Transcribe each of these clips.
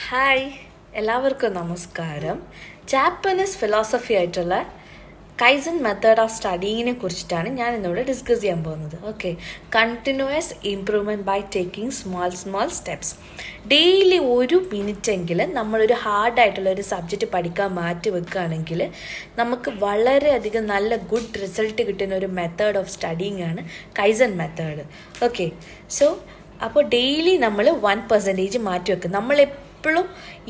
Hi, എല്ലാവർക്കും നമസ്കാരം. Japanese philosophy ആയിട്ടുള്ള കൈസൻ മെത്തേഡ് ഓഫ് സ്റ്റഡിങ്ങിനെ കുറിച്ചിട്ടാണ് ഞാൻ ഇന്നിവിടെ ഡിസ്കസ് ചെയ്യാൻ പോകുന്നത്. Okay, continuous improvement by taking small steps. Daily 1 minute എങ്കിലും നമ്മളൊരു ഹാർഡായിട്ടുള്ള ഒരു സബ്ജക്റ്റ് പഠിക്കാൻ മാറ്റി വെക്കുകയാണെങ്കിൽ നമുക്ക് വളരെയധികം നല്ല ഗുഡ് റിസൾട്ട് കിട്ടുന്ന ഒരു മെത്തേഡ് ഓഫ് സ്റ്റഡിങ് ആണ് കൈസൻ മെത്തേഡ്. ഓക്കെ, സോ അപ്പോൾ ഡെയിലി നമ്മൾ 1% മാറ്റി വെക്കും. നമ്മളെപ്പോഴും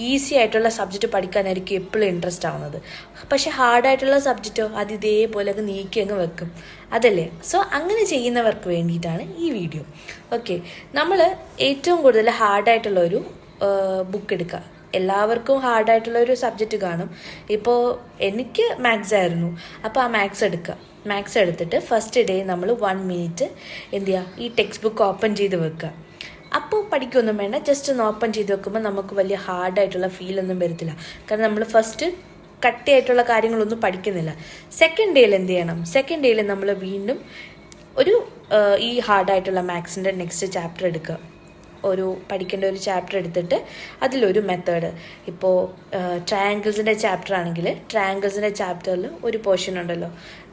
ഈസി ആയിട്ടുള്ള സബ്ജക്റ്റ് പഠിക്കാനായിരിക്കും എപ്പോഴും ഇൻട്രസ്റ്റ് ആവുന്നത്. പക്ഷെ ഹാർഡായിട്ടുള്ള സബ്ജക്റ്റോ അത് ഇതേപോലെ നീക്കി അങ്ങ് വെക്കും, അതല്ലേ? സോ അങ്ങനെ ചെയ്യുന്നവർക്ക് വേണ്ടിയിട്ടാണ് ഈ വീഡിയോ. ഓക്കെ, നമ്മൾ ഏറ്റവും കൂടുതൽ ഹാർഡായിട്ടുള്ള ഒരു ബുക്ക് എടുക്കുക. എല്ലാവർക്കും ഹാർഡായിട്ടുള്ള ഒരു സബ്ജക്റ്റ് കാണും. ഇപ്പോൾ എനിക്ക് മാത്സ് ആയിരുന്നു, അപ്പോൾ ആ മാത്സ് എടുക്കുക. മാത്സ് എടുത്തിട്ട് ഫസ്റ്റ് ഡേ നമ്മൾ 1 മിനിറ്റ് എന്ത് ചെയ്യുക, ഈ ടെക്സ്റ്റ് ബുക്ക് ഓപ്പൺ ചെയ്ത് വെക്കുക. അപ്പോൾ പഠിക്കൊന്നും വേണ്ട, ജസ്റ്റ് ഒന്ന് ഓപ്പൺ ചെയ്ത് വെക്കുമ്പോൾ നമുക്ക് വലിയ ഹാർഡായിട്ടുള്ള ഫീലൊന്നും വരത്തില്ല. കാരണം നമ്മൾ ഫസ്റ്റ് കട്ടിയായിട്ടുള്ള കാര്യങ്ങളൊന്നും പഠിക്കുന്നില്ല. സെക്കൻഡ് ഡേയിൽ എന്ത് ചെയ്യണം, സെക്കൻഡ് ഡേയിൽ നമ്മൾ വീണ്ടും ഒരു ഈ ഹാർഡായിട്ടുള്ള മാത്സിൻ്റെ നെക്സ്റ്റ് ചാപ്റ്റർ എടുക്കുക. പഠിക്കേണ്ട ഒരു ചാപ്റ്റർ എടുത്തിട്ട് അതിലൊരു മെത്തേഡ്. ഇപ്പോൾ ട്രയാങ്കിൾസിൻ്റെ ചാപ്റ്റർ ആണെങ്കിൽ ട്രയാങ്കിൾസിൻ്റെ ചാപ്റ്ററിൽ ഒരു പോർഷൻ ഉണ്ടല്ലോ,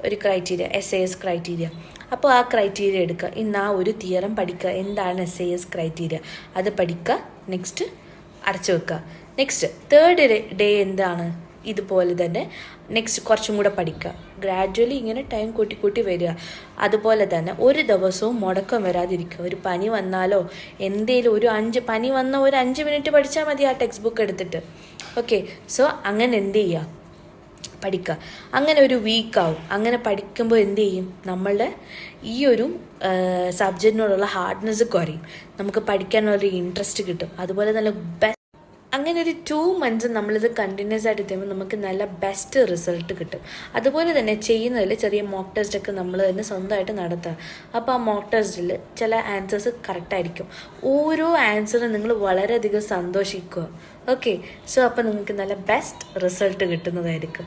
ഒരു ക്രൈറ്റീരിയ, SAS ക്രൈറ്റീരിയ. അപ്പോൾ ആ ക്രൈറ്റീരിയ എടുക്കുക. ഇന്ന് ആ ഒരു തിയറം പഠിക്കുക, എന്താണ് SAS ക്രൈറ്റീരിയ, അത് പഠിക്കുക. നെക്സ്റ്റ് അടച്ചു വെക്കുക. നെക്സ്റ്റ് തേർഡ് ഡേ എന്താണ്, ഇതുപോലെ തന്നെ നെക്സ്റ്റ് കുറച്ചും കൂടെ പഠിക്കുക. ഗ്രാജ്വലി ഇങ്ങനെ ടൈം കൂട്ടി വരിക. അതുപോലെ തന്നെ ഒരു ദിവസവും മുടക്കം വരാതിരിക്കുക. ഒരു പനി വന്നാലോ എന്തേലും പനി വന്ന ഒരു 5 മിനിറ്റ് പഠിച്ചാൽ മതി ആ ടെക്സ്റ്റ് ബുക്ക് എടുത്തിട്ട്. ഓക്കെ, സോ അങ്ങനെ എന്ത് ചെയ്യുക, പഠിക്കുക. അങ്ങനെ ഒരു വീക്കാവും. അങ്ങനെ പഠിക്കുമ്പോൾ എന്ത് ചെയ്യും, നമ്മളുടെ ഈ ഒരു സബ്ജക്റ്റിനോടുള്ള ഹാർഡ്നെസ് കുറയും. നമുക്ക് പഠിക്കാനുള്ളൊരു ഇൻട്രസ്റ്റ് കിട്ടും. അതുപോലെ നല്ല അങ്ങനെ ഒരു 2 മന്ത്സ് നമ്മളിത് കണ്ടിന്യൂസ് ആയിട്ട് ചെയ്യുമ്പോൾ നമുക്ക് നല്ല ബെസ്റ്റ് റിസൾട്ട് കിട്ടും. അതുപോലെ തന്നെ ചെയ്യുന്നതിൽ ചെറിയ മോക്ക് ടെസ്റ്റൊക്കെ നമ്മൾ തന്നെ സ്വന്തമായിട്ട് നടത്തുക. അപ്പോൾ ആ മോക്ക് ടെസ്റ്റിൽ ചില ആൻസേഴ്സ് കറക്റ്റായിരിക്കും. ഓരോ ആൻസറും നിങ്ങൾ വളരെയധികം സന്തോഷിക്കുക. ഓക്കെ, സോ അപ്പോൾ നിങ്ങൾക്ക് നല്ല ബെസ്റ്റ് റിസൾട്ട് കിട്ടുന്നതായിരിക്കും.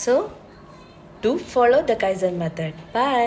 So do follow the kaizen method. By.